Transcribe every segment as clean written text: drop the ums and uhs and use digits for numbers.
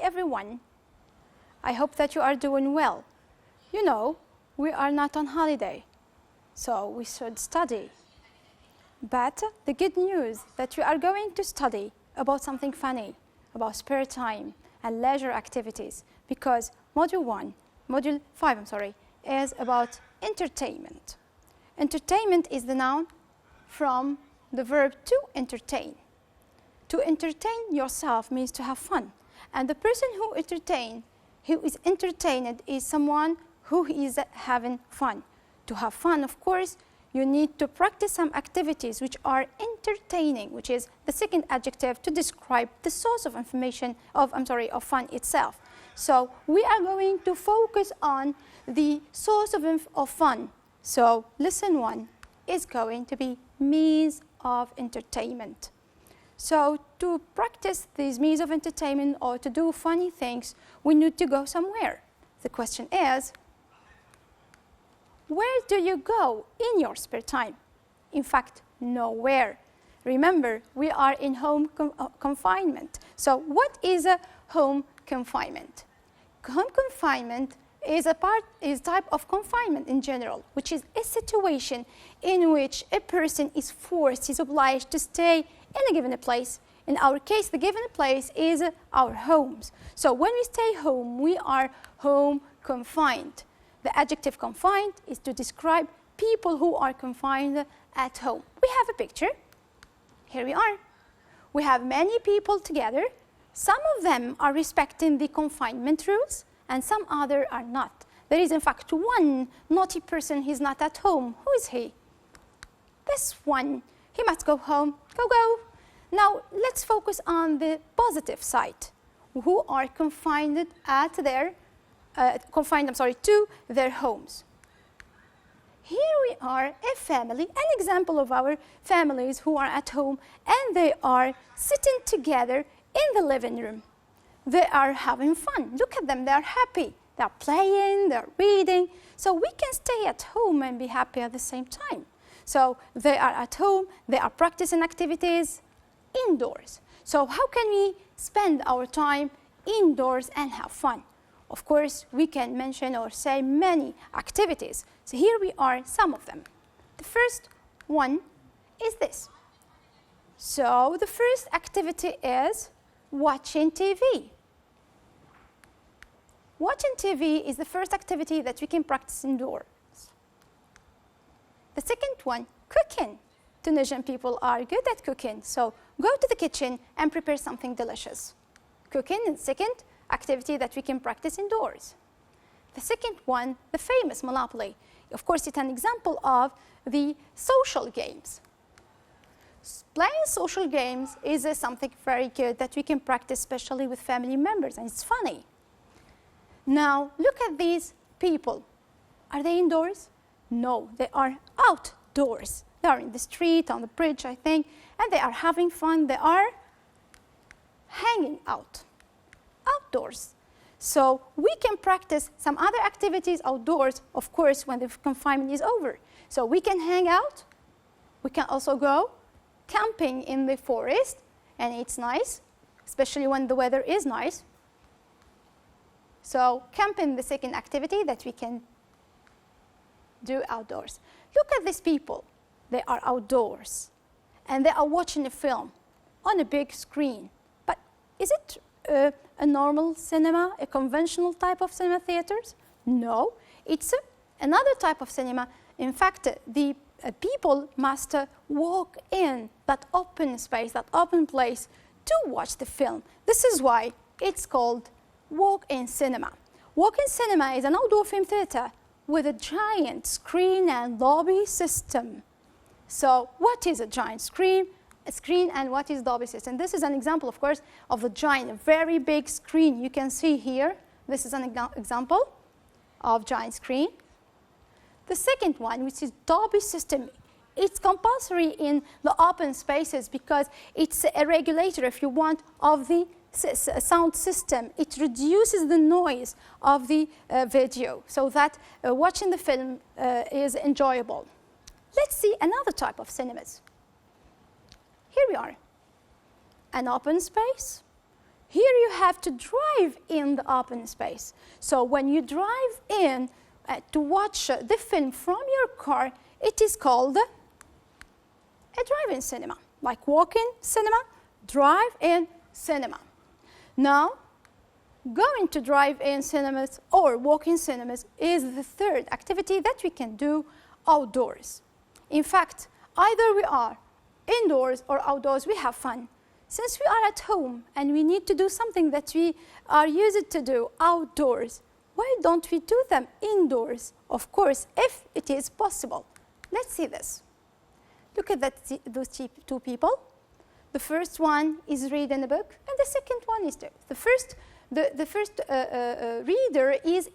everyone. I hope that you are doing well. You know, we are not on holiday, so we should study. But the good news that we are going to study about something funny, about spare time and leisure activities, because Module 5, is about entertainment. Entertainment is the noun from the verb to entertain. To entertain yourself means to have fun. And the person who is entertained is someone who is having fun. To have fun, of course, you need to practice some activities which are entertaining, which is the second adjective to describe the source of information of fun itself. So we are going to focus on the source of fun. So lesson 1 is going to be means of entertainment. So to practice these means of entertainment or to do funny things, we need to go somewhere. The question is, where do you go in your spare time? In fact, nowhere. Remember, we are in home confinement. So what is a home confinement? Home confinement is a type of confinement in general, which is a situation in which a person is obliged to stay in a given place. In our case, the given place is our homes. So when we stay home, we are home confined. The adjective confined is to describe people who are confined at home. We have a picture. Here we are. We have many people together. Some of them are respecting the confinement rules, and some other are not. There is, in fact, one naughty person who is not at home. Who is he? This one. He must go home. Go. Now, let's focus on the positive side, who are confined at their to their homes. Here we are, a family, an example of our families who are at home, and they are sitting together in the living room. They are having fun. Look at them, they are happy. They are playing, they are reading. So we can stay at home and be happy at the same time. So they are at home, they are practicing activities indoors. So how can we spend our time indoors and have fun? Of course, we can mention or say many activities. So here we are, some of them. The first one is this. So the first activity is watching TV. Watching TV is the first activity that we can practice indoors. The second one, cooking. Tunisian people are good at cooking, so go to the kitchen and prepare something delicious. Cooking is the second activity that we can practice indoors. The second one, the famous Monopoly. Of course, it's an example of the social games. Playing social games is something very good that we can practice, especially with family members, and it's funny. Now, look at these people. Are they indoors? No, they are outdoors. They are in the street, on the bridge, I think, and they are having fun. They are hanging out. Outdoors. So we can practice some other activities outdoors, of course, when the confinement is over. So we can hang out. We can also go camping in the forest, and it's nice, especially when the weather is nice. So camping, the second activity that we can do outdoors. Look at these people. They are outdoors, and they are watching a film on a big screen. But is it a normal cinema, a conventional type of cinema theaters? No, it's another type of cinema. In fact, the people must walk in that open space, that open place to watch the film. This is why it's called walk-in cinema. Walk-in cinema is an outdoor film theater with a giant screen and lobby system. So what is a giant screen? A screen, and what is Dolby system? This is an example, of course, of a giant, very big screen. You can see here, this is an example of giant screen. The second one, which is Dolby system, it's compulsory in the open spaces because it's a regulator, if you want, of the sound system. It reduces the noise of the video so that watching the film is enjoyable. Let's see another type of cinemas. Here we are, an open space. Here you have to drive in the open space. So when you drive in to watch the film from your car, it is called a drive-in cinema, like walk-in cinema, drive-in cinema. Now, going to drive-in cinemas or walk-in cinemas is the third activity that we can do outdoors. In fact, either we are indoors or outdoors, we have fun. Since we are at home and we need to do something that we are used to do outdoors, why don't we do them indoors? Of course, if it is possible. Let's see this. Look at those two people. The first one is reading a book, and the second one is the first reader is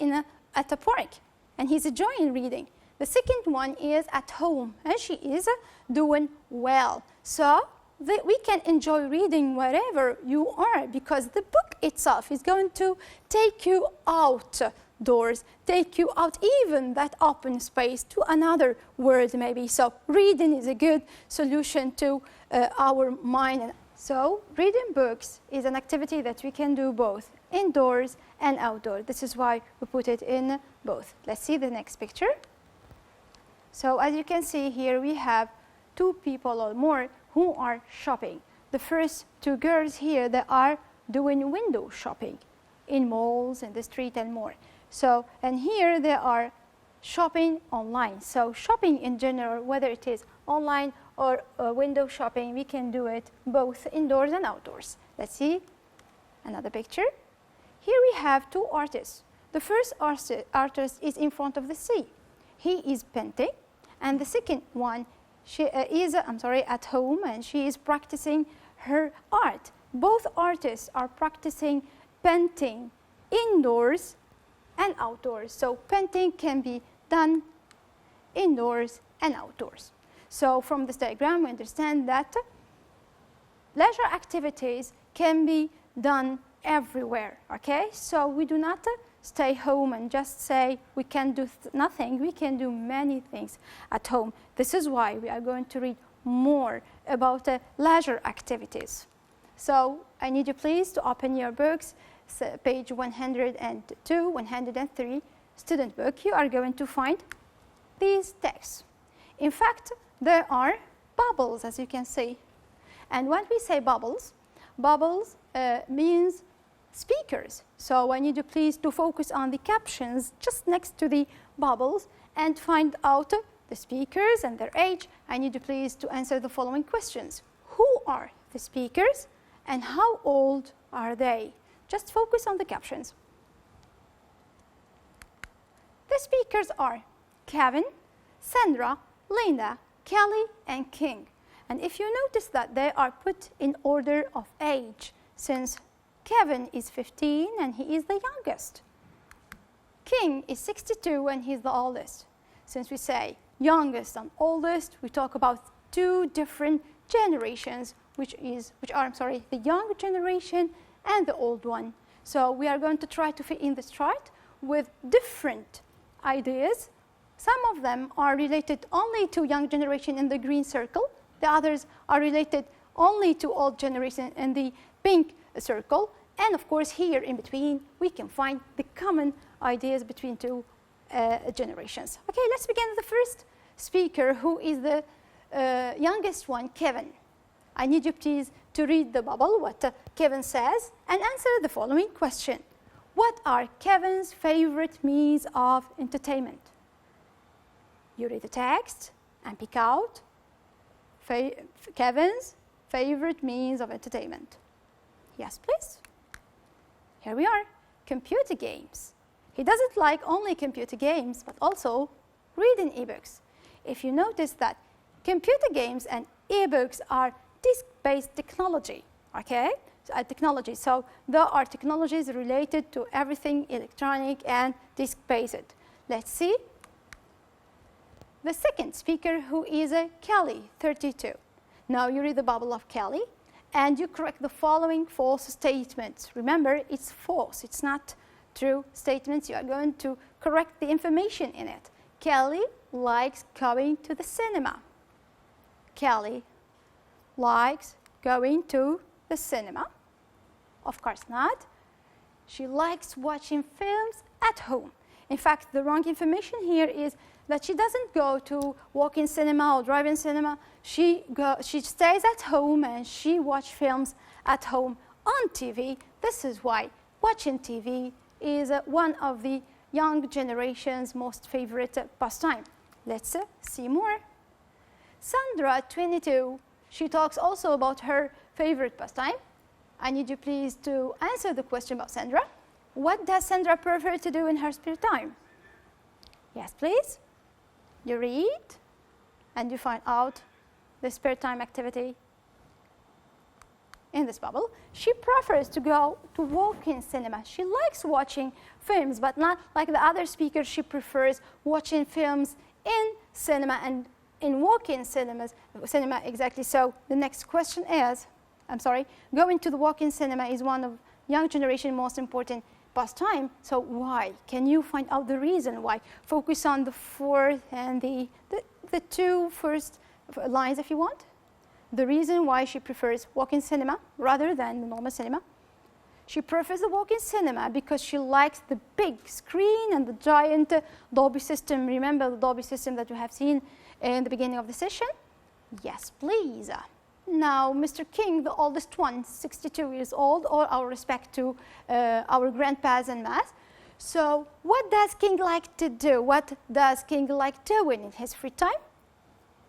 at a park, and he's enjoying reading. The second one is at home, and she is doing well. So we can enjoy reading wherever you are, because the book itself is going to take you outdoors, take you out even that open space to another world maybe. So reading is a good solution to our mind. So reading books is an activity that we can do both indoors and outdoors. This is why we put it in both. Let's see the next picture. So as you can see here, we have two people or more who are shopping. The first two girls here, they are doing window shopping in malls, in the street and more. So, and here they are shopping online. So shopping in general, whether it is online or window shopping, we can do it both indoors and outdoors. Let's see another picture. Here we have two artists. The first artist is in front of the sea. He is painting, and the second one, she is at home, and she is practicing her art. Both artists are practicing painting indoors and outdoors. So painting can be done indoors and outdoors. So from this diagram, we understand that leisure activities can be done everywhere, okay? So we do not stay home and just say we can do nothing. We can do many things at home. This is why we are going to read more about leisure activities. So I need you please to open your books, so page 102, 103, student book. You are going to find these texts. In fact, there are bubbles, as you can see. And when we say bubbles, bubbles means speakers. So I need you please to focus on the captions just next to the bubbles and find out the speakers and their age. I need you please to answer the following questions. Who are the speakers and how old are they? Just focus on the captions. The speakers are Kevin, Sandra, Linda, Kelly, and King. And if you notice that they are put in order of age, since Kevin is 15 and he is the youngest. King is 62 and he's the oldest. Since we say youngest and oldest, we talk about two different generations, which are the young generation and the old one. So we are going to try to fit in this chart with different ideas. Some of them are related only to young generation in the green circle. The others are related only to old generation in the pink circle. And of course, here in between, we can find the common ideas between two generations. Okay, let's begin with the first speaker, who is the youngest one, Kevin. I need you please to read the bubble, what Kevin says, and answer the following question. What are Kevin's favorite means of entertainment? You read the text and pick out Kevin's favorite means of entertainment. Yes, please. Here we are, computer games. He doesn't like only computer games, but also reading ebooks. If you notice that computer games and ebooks are disk-based technology, okay? Technology. So there are technologies related to everything electronic and disk-based. Let's see. The second speaker, who is Kelly, 32. Now you read the bubble of Kelly, and you correct the following false statements. Remember, it's false. It's not true statements. You are going to correct the information in it. Kelly likes going to the cinema. Kelly likes going to the cinema. Of course not. She likes watching films at home. In fact, the wrong information here is that she doesn't go to walk-in cinema or drive-in cinema. She stays at home and she watches films at home on TV. This is why watching TV is one of the young generation's most favorite pastime. Let's see more. Sandra, 22, she talks also about her favorite pastime. I need you please to answer the question about Sandra. What does Sandra prefer to do in her spare time? Yes, please. You read and you find out the spare time activity in this bubble. She prefers to go to walk-in cinema. She likes watching films, but not like the other speakers. She prefers watching films in cinema and in walk-in cinema exactly. So the next question is, going to the walk-in cinema is one of young generation most important pastime. So why? Can you find out the reason why? Focus on the fourth and the two first lines if you want. The reason why she prefers walk-in cinema rather than the normal cinema. She prefers the walk-in cinema because she likes the big screen and the giant Dolby system. Remember the Dolby system that you have seen in the beginning of the session? Yes, please. Now, Mr. King, the oldest one, 62 years old, all our respect to our grandpas and mas. So what does King like to do? What does King like doing in his free time?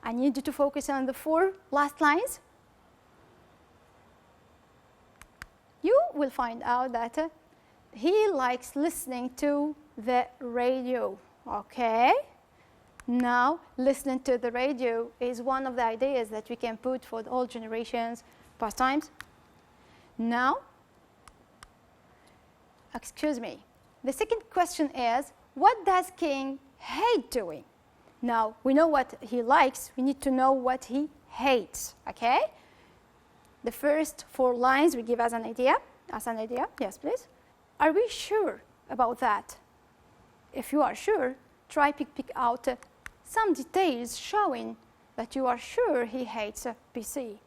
I need you to focus on the four last lines. You will find out that he likes listening to the radio, okay? Now, listening to the radio is one of the ideas that we can put for all generations pastimes. Now, excuse me, the second question is, what does King hate doing? Now, we know what he likes, we need to know what he hates, okay? The first four lines we give as an idea. Yes, please. Are we sure about that? If you are sure, try to pick out some details showing that you are sure he hates PC.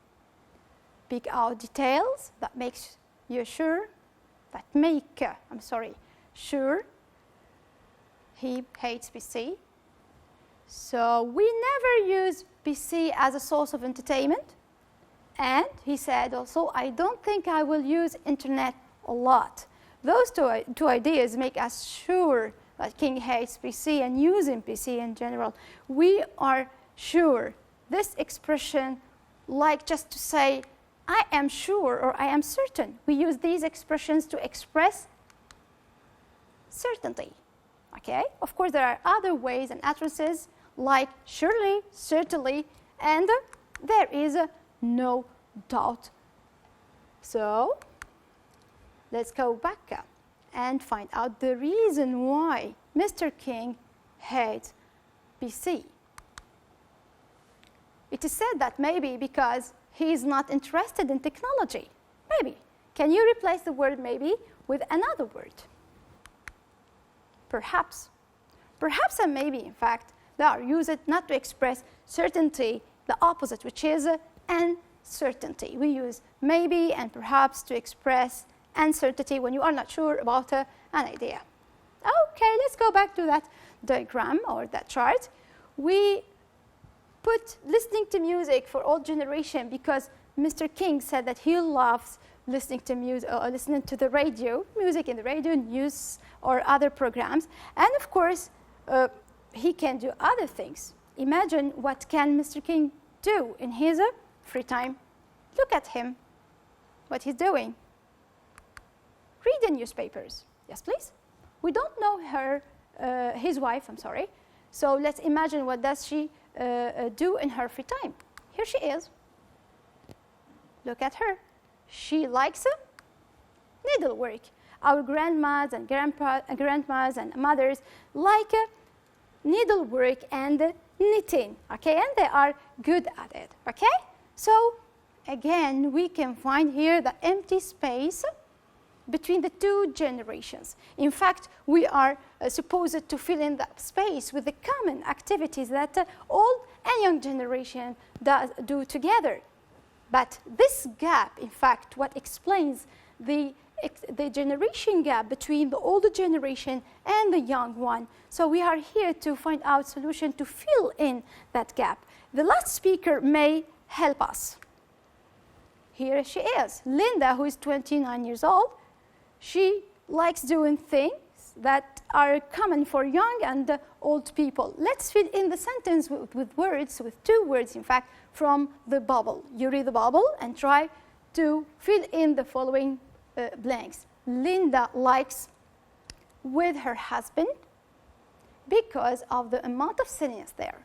Pick out details that makes you sure, sure he hates PC. So we never use PC as a source of entertainment. And he said also, I don't think I will use internet a lot. Those two ideas make us sure that King hates PC and using PC in general. We are sure. This expression, like just to say, I am sure or I am certain. We use these expressions to express certainty. Okay? Of course, there are other ways and utterances like surely, certainly, and there is no doubt. So let's go back and find out the reason why Mr. King hates PC. It is said that maybe because he is not interested in technology. Maybe. Can you replace the word maybe with another word? Perhaps. Perhaps and maybe, in fact, they are used not to express certainty, the opposite, which is uncertainty. We use maybe and perhaps to express uncertainty when you are not sure about an idea. Okay, let's go back to that diagram or that chart. We put listening to music for all generation because Mr. King said that he loves listening to music or listening to the radio, music in the radio, news or other programs. And of course, he can do other things. Imagine what can Mr. King do in his free time. Look at him, what he's doing. Read the newspapers. Yes, please. We don't know his wife, So let's imagine what does she do in her free time. Here she is. Look at her. She likes needlework. Our grandmas and grandmas and mothers like needlework and knitting, okay? And they are good at it, okay? So again, we can find here the empty space between the two generations. In fact, we are supposed to fill in that space with the common activities that old and young generation do together. But this gap, in fact, what explains the generation gap between the older generation and the young one. So we are here to find out solution to fill in that gap. The last speaker may help us. Here she is, Linda, who is 29 years old. She likes doing things that are common for young and old people. Let's fill in the sentence with words, with 2 words, in fact, from the bubble. You read the bubble and try to fill in the following blanks. Linda likes with her husband because of the amount of silliness there.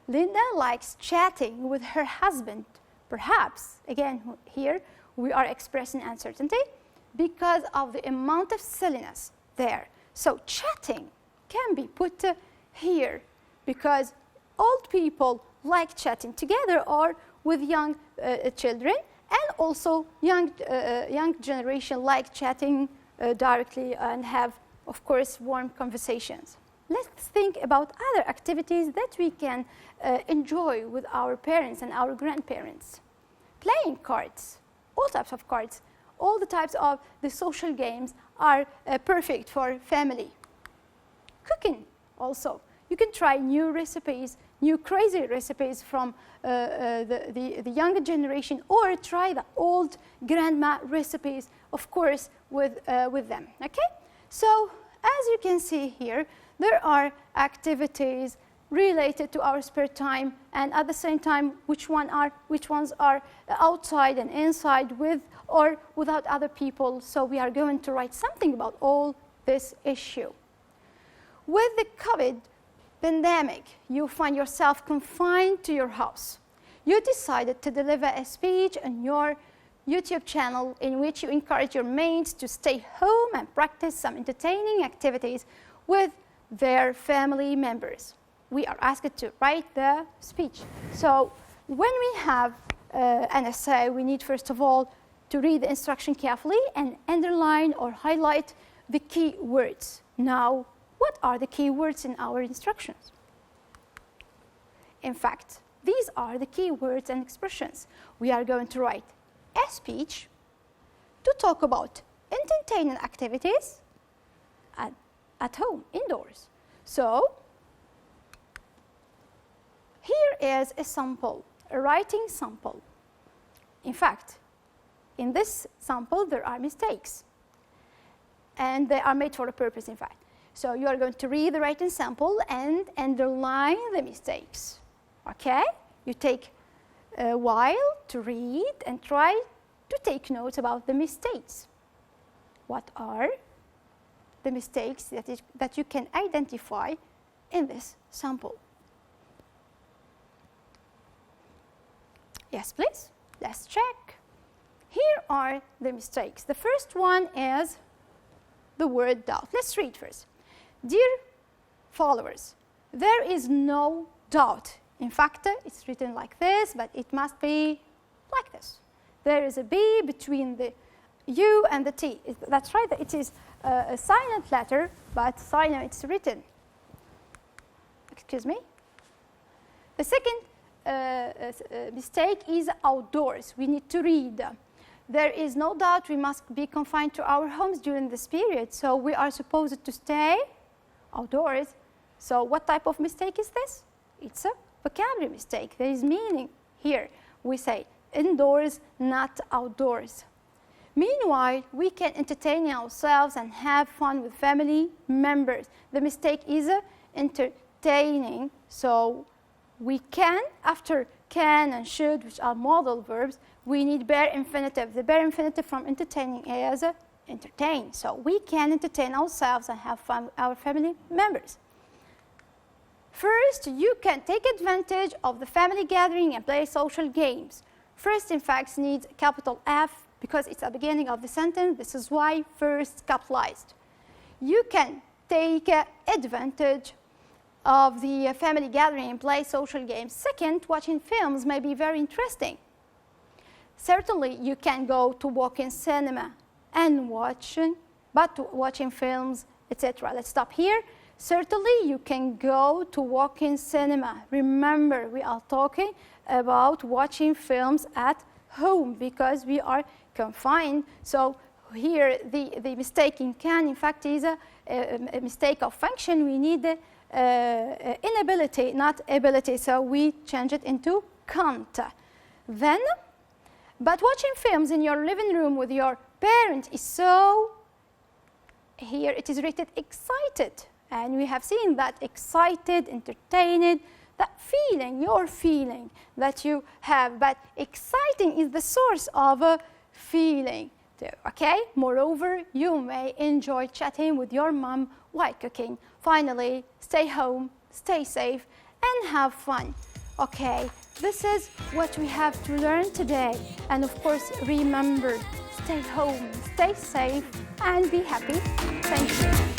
Linda likes chatting with her husband, perhaps, again, here we are expressing uncertainty, because of the amount of silliness there. So chatting can be put here because old people like chatting together or with young children, and also young generation like chatting directly and have, of course, warm conversations. Let's think about other activities that we can enjoy with our parents and our grandparents. Playing cards, all types of cards, all the types of the social games are perfect for family. Cooking also. You can try new recipes, new crazy recipes from the younger generation, or try the old grandma recipes, of course, with them, okay? So, as you can see here, there are activities related to our spare time, and at the same time, which ones are outside and inside with or without other people. So we are going to write something about all this issue. With the COVID pandemic, you find yourself confined to your house. You decided to deliver a speech on your YouTube channel in which you encourage your mates to stay home and practice some entertaining activities with their family members. We are asked to write the speech. So when we have an essay, we need first of all to read the instruction carefully and underline or highlight the key words. Now, what are the key words in our instructions? In fact, these are the key words and expressions. We are going to write a speech to talk about entertaining activities at home, indoors. So, here is a sample, a writing sample. In fact, in this sample, there are mistakes. And they are made for a purpose, in fact. So you are going to read the writing sample and underline the mistakes. Okay? You take a while to read and try to take notes about the mistakes. What are the mistakes that you can identify in this sample? Yes, please. Let's check. Here are the mistakes. The first one is the word doubt. Let's read first. Dear followers, there is no doubt. In fact, it's written like this, but it must be like this. There is a B between the U and the T. That's right, it is a silent letter, but silent it's written. Excuse me. The second mistake is outdoors. We need to read. There is no doubt we must be confined to our homes during this period, so we are supposed to stay outdoors. So what type of mistake is this? It's a vocabulary mistake. There is meaning here. We say indoors, not outdoors. Meanwhile, we can entertain ourselves and have fun with family members. The mistake is entertaining, so we can, after can and should, which are modal verbs, we need bare infinitive. The bare infinitive from entertaining is entertain. So we can entertain ourselves and have fun with our family members. First, you can take advantage of the family gathering and play social games. First, in fact, needs a capital F because it's at the beginning of the sentence. This is why first capitalized. You can take advantage of the family gathering and play social games. Second, watching films may be very interesting. Certainly, you can go to walk-in cinema and watching films, etc. Let's stop here. Certainly, you can go to walk-in cinema. Remember, we are talking about watching films at home because we are confined. So here the mistaking can in fact is a mistake of function. We need the inability, not ability, so we change it into can't. Then, but watching films in your living room with your parent is so, here it is rated excited, and we have seen that excited, entertained, that feeling, your feeling that you have, but exciting is the source of a feeling. Okay, moreover, you may enjoy chatting with your mom while cooking. Finally, stay home, stay safe, and have fun. Okay, this is what we have to learn today. And of course, remember, stay home, stay safe, and be happy. Thank you.